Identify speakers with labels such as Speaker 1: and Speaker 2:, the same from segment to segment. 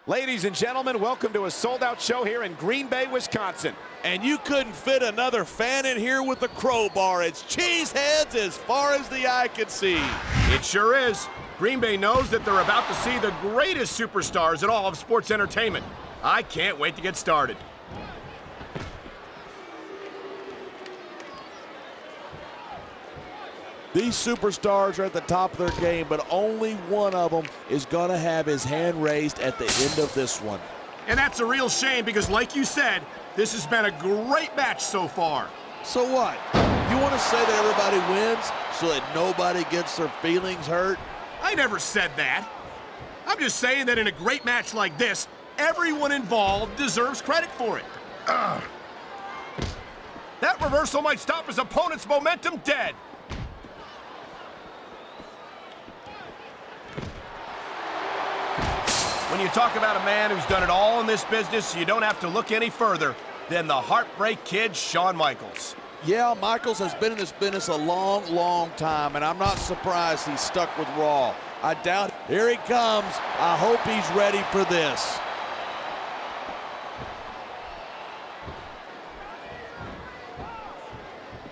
Speaker 1: Ladies and gentlemen, welcome to a sold-out show here in Green Bay, Wisconsin.
Speaker 2: And you couldn't fit another fan in here with a crowbar. It's cheeseheads as far as the eye can see.
Speaker 1: It sure is. Green Bay knows that they're about to see the greatest superstars in all of sports entertainment. I can't wait to get started.
Speaker 2: These superstars are at the top of their game, but only one of them is going to have his hand raised at the end of this one.
Speaker 1: And that's a real shame because, like you said, this has been a great match so far.
Speaker 2: So what? You want to say that everybody wins so that nobody gets their feelings hurt?
Speaker 1: I never said that. I'm just saying that in a great match like this, everyone involved deserves credit for it. That reversal might stop his opponent's momentum dead. When you talk about a man who's done it all in this business, you don't have to look any further than the Heartbreak Kid, Shawn Michaels.
Speaker 2: Yeah, Michaels has been in this business a long, long time, and I'm not surprised he's stuck with Raw. I doubt it. Here he comes. I hope he's ready for this.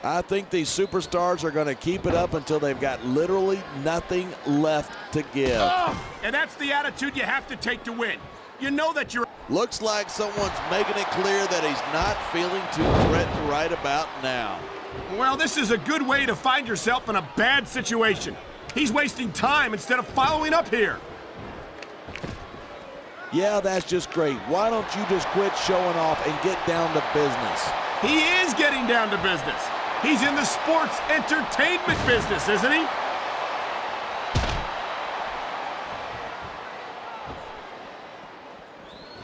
Speaker 2: I think these superstars are going to keep it up until they've got literally nothing left to give.
Speaker 1: And that's the attitude you have to take to win. You know that you're...
Speaker 2: Looks like someone's making it clear that he's not feeling too threatened right about now.
Speaker 1: Well, this is a good way to find yourself in a bad situation. He's wasting time instead of following up here.
Speaker 2: Yeah, that's just great. Why don't you just quit showing off and get down to business?
Speaker 1: He is getting down to business. He's in the sports entertainment business, isn't he?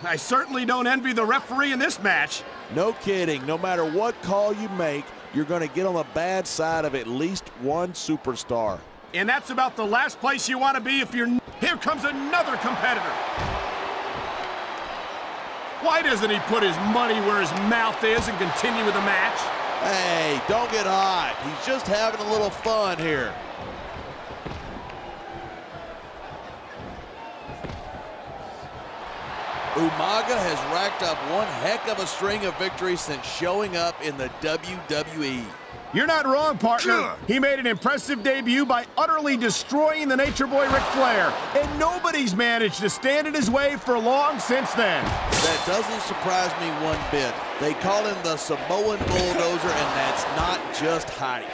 Speaker 1: I certainly don't envy the referee in this match.
Speaker 2: No kidding. No matter what call you make, you're going to get on the bad side of at least one superstar.
Speaker 1: And that's about the last place you want to be if you're... Here comes another competitor. Why doesn't he put his money where his mouth is and continue with the match?
Speaker 2: Hey, don't get hot. He's just having a little fun here. Umaga has racked up one heck of a string of victories since showing up in the WWE.
Speaker 1: You're not wrong, partner. He made an impressive debut by utterly destroying the Nature Boy Ric Flair, and nobody's managed to stand in his way for long since then.
Speaker 2: That doesn't surprise me one bit. They call him the Samoan Bulldozer, and that's not just hype.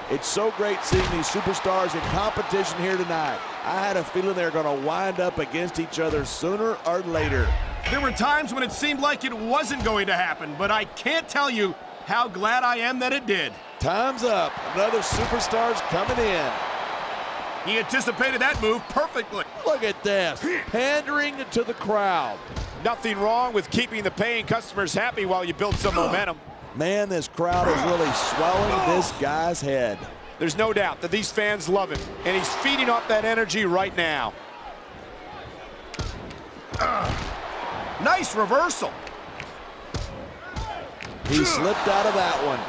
Speaker 2: It's so great seeing these superstars in competition here tonight. I had a feeling they were going to wind up against each other sooner or later.
Speaker 1: There were times when it seemed like it wasn't going to happen, but I can't tell you how glad I am that it did.
Speaker 2: Time's up. Another superstar's coming in.
Speaker 1: He anticipated that move perfectly.
Speaker 2: Look at this, pandering to the crowd.
Speaker 1: Nothing wrong with keeping the paying customers happy while you build some momentum.
Speaker 2: Man, this crowd is really swelling this guy's head.
Speaker 1: There's no doubt that these fans love him, and he's feeding off that energy right now. Nice reversal.
Speaker 2: He slipped out of that one.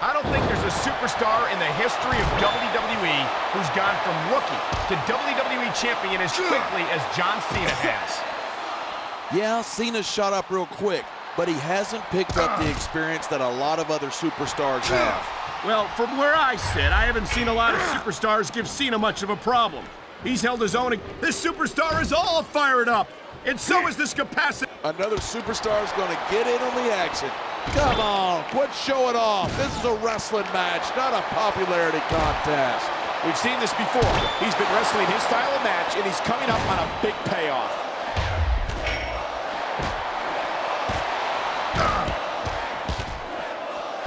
Speaker 1: I don't think there's a superstar in the history of WWE who's gone from rookie to WWE champion as quickly as John Cena has.
Speaker 2: Yeah, Cena shot up real quick, but he hasn't picked up the experience that a lot of other superstars have.
Speaker 1: Well, from where I sit, I haven't seen a lot of superstars give Cena much of a problem. He's held his own. This superstar is all fired up, and so is this capacity.
Speaker 2: Another superstar is going to get in on the action. Come on, quit showing off. This is a wrestling match, not a popularity contest.
Speaker 1: We've seen this before. He's been wrestling his style of match, and he's coming up on a big payoff.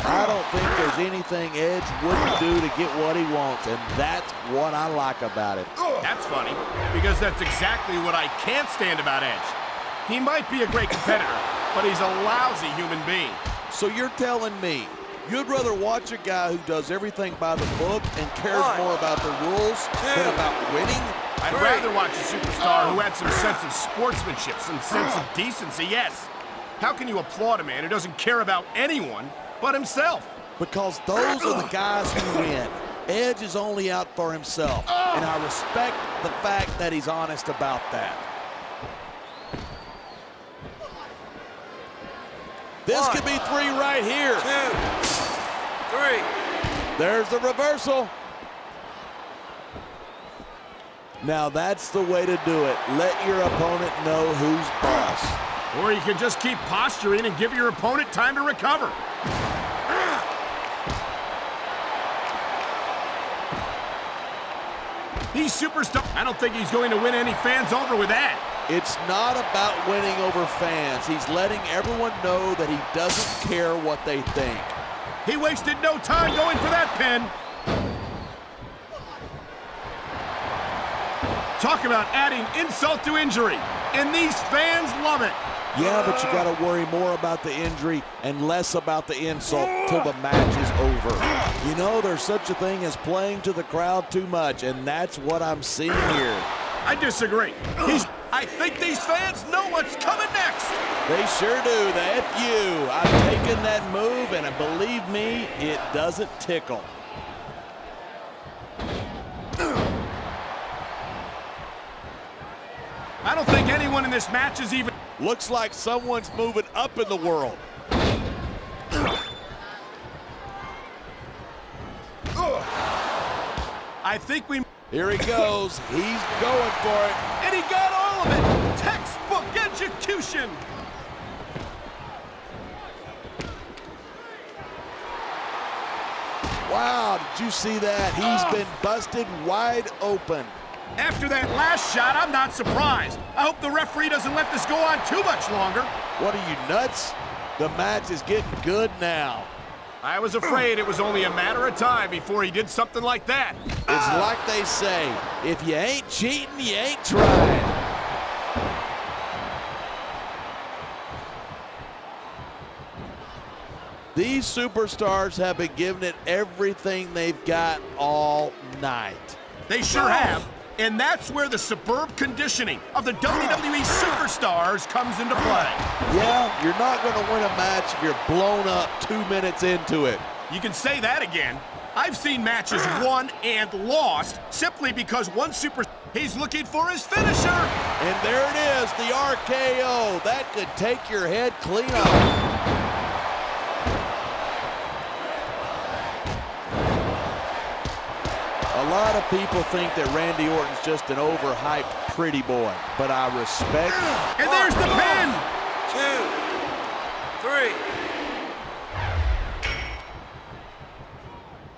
Speaker 2: I don't think there's anything Edge wouldn't do to get what he wants, and that's what I like about it.
Speaker 1: That's funny, because that's exactly what I can't stand about Edge. He might be a great competitor, but he's a lousy human being.
Speaker 2: So you're telling me you'd rather watch a guy who does everything by the book and cares more about the rules than about winning?
Speaker 1: I'd rather watch a superstar who had some sense of sportsmanship, some sense of decency, yes. How can you applaud a man who doesn't care about anyone but himself?
Speaker 2: Because those are the guys who win. Edge is only out for himself, and I respect the fact that he's honest about that. This could be 3 right here.
Speaker 3: 2, 3.
Speaker 2: There's the reversal. Now that's the way to do it. Let your opponent know who's boss.
Speaker 1: Or you can just keep posturing and give your opponent time to recover. He's superstar. I don't think he's going to win any fans over with that.
Speaker 2: It's not about winning over fans. He's letting everyone know that he doesn't care what they think.
Speaker 1: He wasted no time going for that pin. Talk about adding insult to injury. And these fans love it.
Speaker 2: Yeah, but you got to worry more about the injury and less about the insult till the match is over. You know, there's such a thing as playing to the crowd too much, and that's what I'm seeing here.
Speaker 1: I disagree. I think these fans know what's coming next.
Speaker 2: They sure do. The FU. I've taken that move, and believe me, it doesn't tickle.
Speaker 1: I don't think anyone in this match is even...
Speaker 2: Looks like someone's moving up in the world.
Speaker 1: I think we...
Speaker 2: Here he goes. He's going for it.
Speaker 1: And he got all of it. Textbook execution.
Speaker 2: Wow, did you see that? He's been busted wide open.
Speaker 1: After that last shot, I'm not surprised. I hope the referee doesn't let this go on too much longer.
Speaker 2: What are you, nuts? The match is getting good now.
Speaker 1: I was afraid it was only a matter of time before he did something like that.
Speaker 2: It's like they say, if you ain't cheating, you ain't trying. These superstars have been giving it everything they've got all night.
Speaker 1: They sure have. And that's where the superb conditioning of the WWE superstars comes into play.
Speaker 2: Yeah, you're not going to win a match if you're blown up 2 minutes into it.
Speaker 1: You can say that again. I've seen matches won and lost simply because one he's looking for his finisher.
Speaker 2: And there it is, the RKO. That could take your head clean off. A lot of people think that Randy Orton's just an overhyped pretty boy, but I respect.
Speaker 1: And there's the pin.
Speaker 3: 2, 3.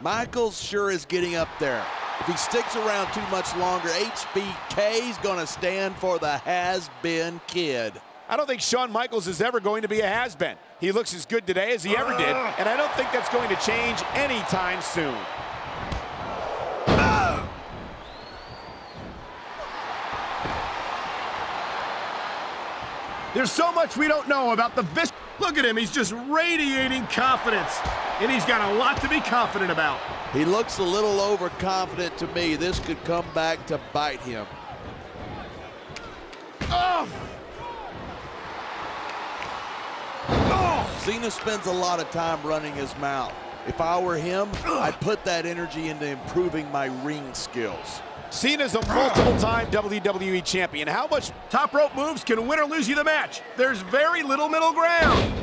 Speaker 2: Michaels sure is getting up there. If he sticks around too much longer, HBK's gonna stand for the has-been kid.
Speaker 4: I don't think Shawn Michaels is ever going to be a has-been. He looks as good today as he ever did, and I don't think that's going to change anytime soon.
Speaker 1: There's so much we don't know about the vicious. Look at him, he's just radiating confidence. And he's got a lot to be confident about.
Speaker 2: He looks a little overconfident to me. This could come back to bite him. Cena spends a lot of time running his mouth. If I were him, I'd put that energy into improving my ring skills.
Speaker 4: Cena's a multiple-time WWE champion. How much
Speaker 1: top rope moves can win or lose you the match? There's very little middle ground.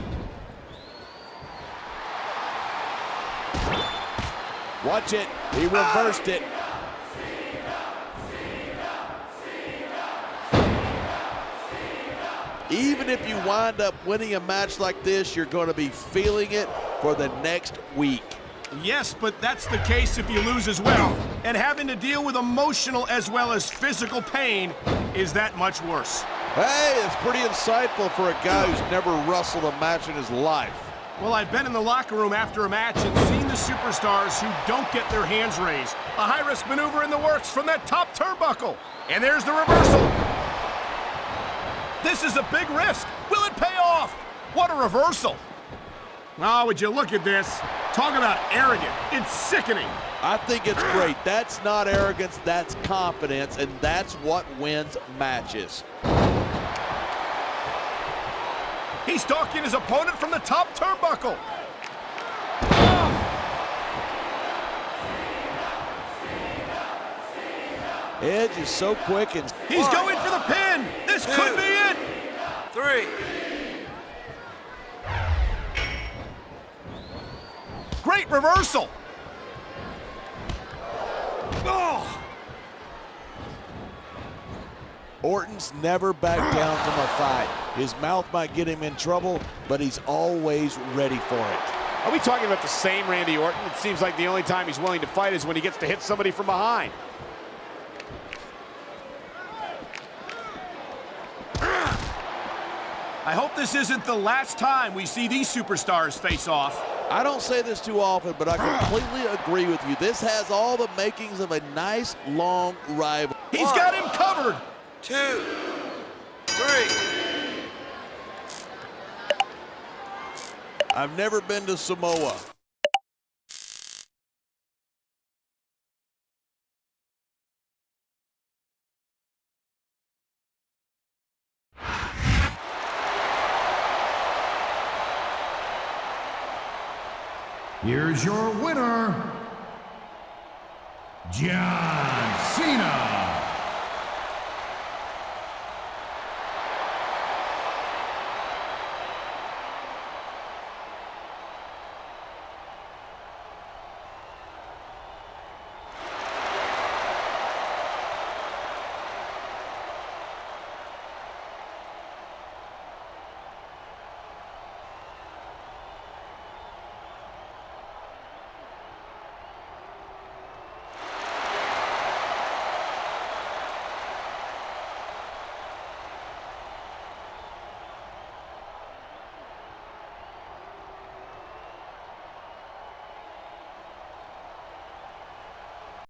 Speaker 2: Watch it. He reversed it. Even if you wind up winning a match like this, you're going to be feeling it for the next week.
Speaker 1: Yes, but that's the case if you lose as well. And having to deal with emotional as well as physical pain is that much worse.
Speaker 2: Hey, it's pretty insightful for a guy who's never wrestled a match in his life.
Speaker 1: Well, I've been in the locker room after a match and seen the superstars who don't get their hands raised. A high-risk maneuver in the works from that top turnbuckle. And there's the reversal. This is a big risk. Will it pay off? What a reversal. Oh, would you look at this? Talk about arrogant. It's sickening.
Speaker 2: I think it's great. That's not arrogance, that's confidence, and that's what wins matches.
Speaker 1: He's stalking his opponent from the top turnbuckle.
Speaker 2: Edge is so quick and...
Speaker 1: He's going for the pin. This could be it.
Speaker 3: 3.
Speaker 1: Great reversal. Oh.
Speaker 2: Orton's never backed down from a fight. His mouth might get him in trouble, but he's always ready for it.
Speaker 4: Are we talking about the same Randy Orton? It seems like the only time he's willing to fight is when he gets to hit somebody from behind.
Speaker 1: I hope this isn't the last time we see these superstars face off.
Speaker 2: I don't say this too often, but I completely agree with you. This has all the makings of a nice, long rival.
Speaker 1: He's got him covered.
Speaker 3: 2. 3.
Speaker 2: I've never been to Samoa.
Speaker 5: Here's your winner, John Cena.